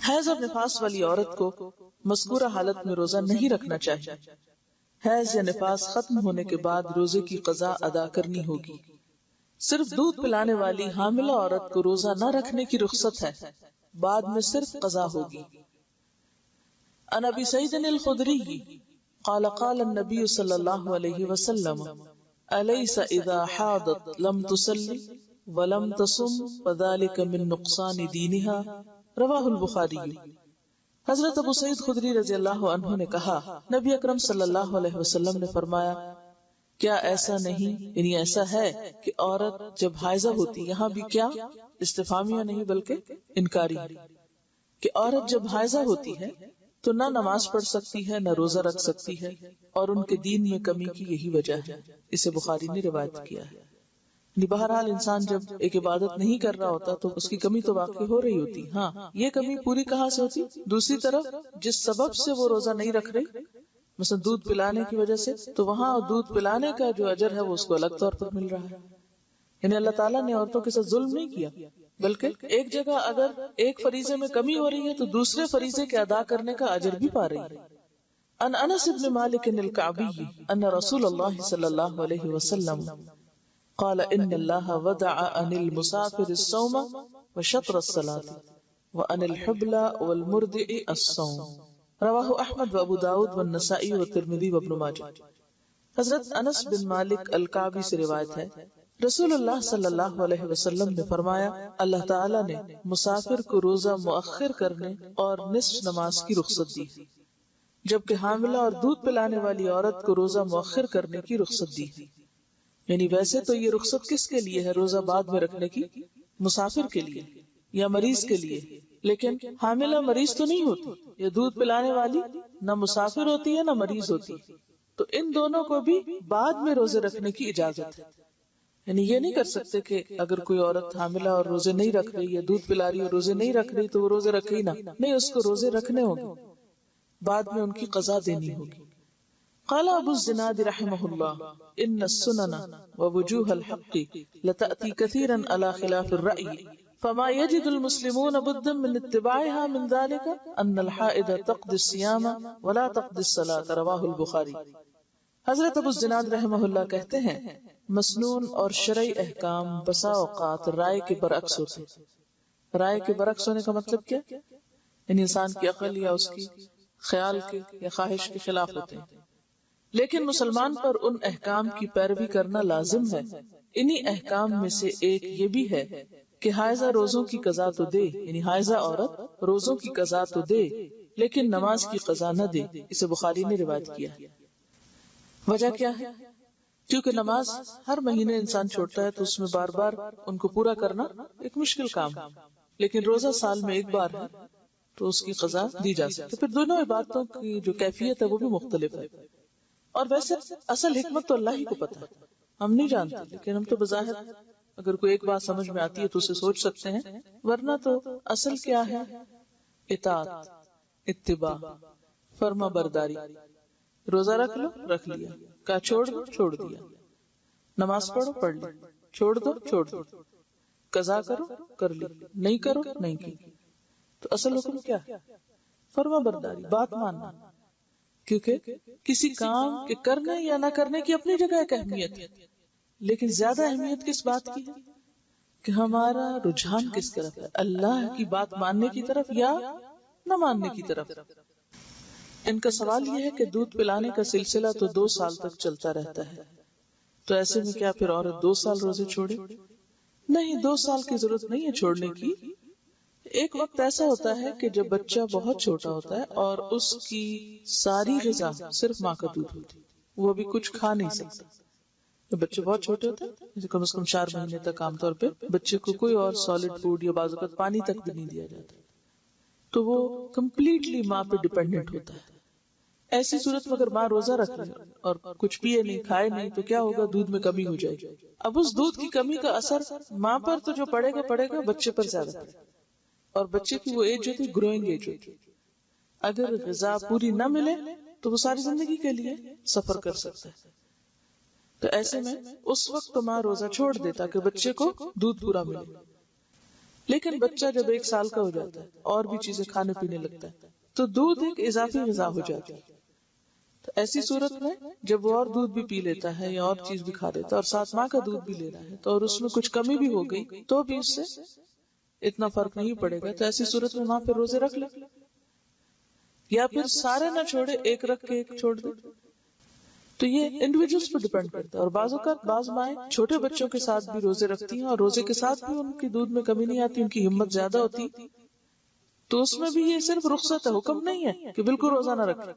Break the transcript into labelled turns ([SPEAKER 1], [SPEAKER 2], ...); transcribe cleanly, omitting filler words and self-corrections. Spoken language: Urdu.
[SPEAKER 1] حیض اور نفاس والی عورت کو مذکورہ حالت میں روزہ نہیں رکھنا چاہیے. حیض یا نفاس ختم ہونے کے بعد روزے کی قضا ادا کرنی ہوگی. صرف دودھ پلانے والی حاملہ عورت کو روزہ نہ رکھنے کی رخصت ہے، بعد میں صرف قضا ہوگی. عن ابی سعید الخدری قال قال النبی صلی اللہ علیہ وسلم الیس اذا حاضت لم تصلی ولم تصم فذلك من نقصان دینها رواہ البخاری. حضرت ابو سعید خدری رضی اللہ عنہ نے کہا، نبی اکرم صلی اللہ علیہ وسلم نے فرمایا، کیا ایسا نہیں، یعنی ایسا ہے کہ عورت جب حائضہ ہوتی، یہاں بھی کیا استفہامیہ نہیں بلکہ انکاری ہے، کہ عورت جب حائضہ ہوتی ہے تو نہ نماز پڑھ سکتی ہے نہ روزہ رکھ سکتی ہے، اور ان کے دین میں کمی کی یہی وجہ ہے. اسے بخاری نے روایت کیا ہے. یعنی بہرحال انسان جب ایک عبادت نہیں کر رہا ہوتا تو اس کی کمی تو واقع ہو رہی ہوتی. ہاں، یہ کمی پوری کہاں سے ہوتی؟ دوسری طرف جس سبب سے وہ روزہ نہیں رکھ رہی، مثلا دودھ پلانے کی وجہ سے، تو وہاں دودھ پلانے کا جو اجر ہے وہ اس کو الگ طور پر مل رہا ہے. یعنی اللہ تعالیٰ نے عورتوں کے ساتھ ظلم نہیں کیا، بلکہ ایک جگہ اگر ایک فریضے میں کمی ہو رہی ہے تو دوسرے فریضے کے ادا کرنے کا اجر بھی پا رہی ہے. ان انس بن مالک الکعبی ان رسول اللہ صلی اللہ علیہ وسلم قال ان اللہ وضع عن المسافر الصوم وشطر الصلاة وعن الحبل والمرضع الصوم. رواہ احمد و ابو داود والنسائی والترمذی وابن ماجہ. حضرت انس بن مالک الکعبی سے روایت ہے، رسول اللہ صلی اللہ علیہ وسلم نے فرمایا، اللہ تعالی نے مسافر کو روزہ مؤخر کرنے اور نصف نماز کی رخصت دی، جبکہ حاملہ اور دودھ پلانے والی عورت کو روزہ مؤخر کرنے کی رخصت دی. یعنی ویسے تو یہ رخصت کس کے لیے ہے؟ روزہ بعد میں رکھنے کی، مسافر کے لیے یا مریض کے لیے. لیکن حاملہ مریض تو نہیں ہوتی، یا دودھ پلانے والی نہ مسافر ہوتی ہے نہ مریض ہوتی، تو ان دونوں کو بھی بعد میں روزے رکھنے کی اجازت ہے. یعنی یہ نہیں کر سکتے کہ اگر کوئی عورت حاملہ اور روزے نہیں رکھ رہی یا دودھ پلا رہی اور روزے نہیں رکھ رہی تو وہ روزے رکھے ہی نہ. نہیں، اس کو روزے رکھنے ہوں گے، بعد میں ان کی قضا دینی ہوگی. قال ابو الزناد رحمہ اللہ ان السنن ووجوه الحق لتأتي كثيرا على خلاف الرأي فما يجد المسلمون بدا من اتباعها من ذلك ان الحائض تقضي الصيام ولا تقضي الصلاة. رواہ البخاری. حضرت ابو الزناد رحمہ اللہ کہتے ہیں، مسنون اور شرعی احکام بسا اوقات رائے کے برعکس ہوتے. رائے کے برعکس ہونے کا مطلب کیا؟ یعنی انسان کی عقل یا اس کی خیال کے یا خواہش کے خلاف ہوتے ہیں. لیکن مسلمان پر ان احکام کی پیروی کرنا لازم ہے. انہی احکام میں سے ایک یہ بھی ہے کہ حائضہ روزوں کی قضا تو دے، یعنی حائضہ عورت روزوں کی قضا تو دے لیکن نماز کی قضا نہ دے. اسے بخاری نے روایت کیا ہے. وجہ کیا ہے؟ کیونکہ نماز ہر مہینے انسان چھوڑتا ہے تو اس میں بار بار ان کو پورا کرنا ایک مشکل کام ہے، لیکن روزہ سال میں ایک بار ہے تو اس کی قضا دی جا سکتی. پھر دونوں عبادتوں کی جو کیفیت ہے وہ بھی مختلف ہے. اور ویسے اصل حکمت تو اللہ ہی کو پتہ ہے، ہم نہیں جانتے، لیکن ہم تو بظاہر اگر کوئی ایک بات سمجھ میں آتی ہے تو اسے سوچ سکتے ہیں، ورنہ تو اصل کیا ہے؟ اطاعت، اتباع، فرما برداری. روزہ رکھ لو، رکھ لیا، کہا چھوڑ دو، چھوڑ دیا. نماز پڑھو، پڑھ لی، چھوڑ دو، چھوڑ دو. قضا کرو، کر لی، نہیں کرو، نہیں کی. تو اصل حکم کیا ہے؟ فرما برداری، بات ماننا. کیونکہ کسی کام کے کرنے یا نہ کرنے کی اپنی جگہ ایک اہمیت ہے، لیکن زیادہ اہمیت کس بات کی ہے کہ ہمارا رجحان کس طرف ہے، اللہ کی بات ماننے کی طرف یا نہ ماننے کی طرف. ان کا سوال یہ ہے کہ دودھ پلانے کا سلسلہ تو 2 سال تک چلتا رہتا ہے، تو ایسے میں کیا پھر عورت 2 سال روزے چھوڑے؟ نہیں، 2 سال کی ضرورت نہیں ہے چھوڑنے کی. ایک وقت ایسا ہوتا ہے کہ جب بچہ بہت چھوٹا ہوتا ہے اور اس کی ساری غذا صرف ماں کا دودھ ہوتی، وہ بھی کچھ کھا نہیں سکتا. جب بچے بہت چھوٹے ہوتے ہیں، کم از کم 4 مہینے تک عام طور پہ بچے کو کوئی اور سالڈ فوڈ یا بعض اوقات پانی تک بھی نہیں دیا جاتا، تو وہ کمپلیٹلی ماں پہ ڈیپینڈنٹ ہوتا ہے. ایسی صورت میں اگر ماں روزہ رکھ لے اور کچھ پیے نہیں، کھائے نہیں، تو کیا ہوگا؟ دودھ میں کمی ہو جائے گی. اب اس دودھ کی کمی کا اثر ماں پر تو جو پڑے گا بچے پر زیادہ پڑے گا. اور بچے کی وہ ایج ہوتی ہے گروئنگ ایج ہوتی ہے. اگر غذا پوری نہ ملے تو وہ ساری زندگی کے لیے سفر کر سکتا ہے. تو ایسے میں اس وقت تو ماں روزہ چھوڑ دے تاکہ بچے کو دودھ پورا ملے. لیکن بچہ جب 1 سال کا ہو جاتا ہے اور بھی چیزیں کھانے پینے لگتا ہے تو دودھ ایک اضافی غذا ہو جاتی ہے. تو ایسی صورت میں جب وہ اور دودھ بھی پی لیتا ہے یا اور چیز بھی کھا لیتا ہے اور ساتھ ماں کا دودھ بھی لے رہا ہے تو اور اس میں کچھ کمی بھی ہو گئی تو بھی اس سے اتنا فرق نہیں پڑے گا. تو ایسی صورت میں ماں پھر روزے رکھ لے، یا پھر سارے نہ چھوڑے، ایک رکھ کے ایک چھوڑ دے. تو یہ انڈیویجولز پر ڈیپینڈ کرتا ہے. اور بعض اوقات بعض مائیں چھوٹے بچوں کے ساتھ بھی روزے رکھتی ہیں اور روزے کے ساتھ بھی ان کی دودھ میں کمی نہیں آتی، ان کی ہمت زیادہ ہوتی، تو اس میں بھی یہ صرف رخصت ہے، حکم نہیں ہے کہ بالکل روزہ نہ رکھے.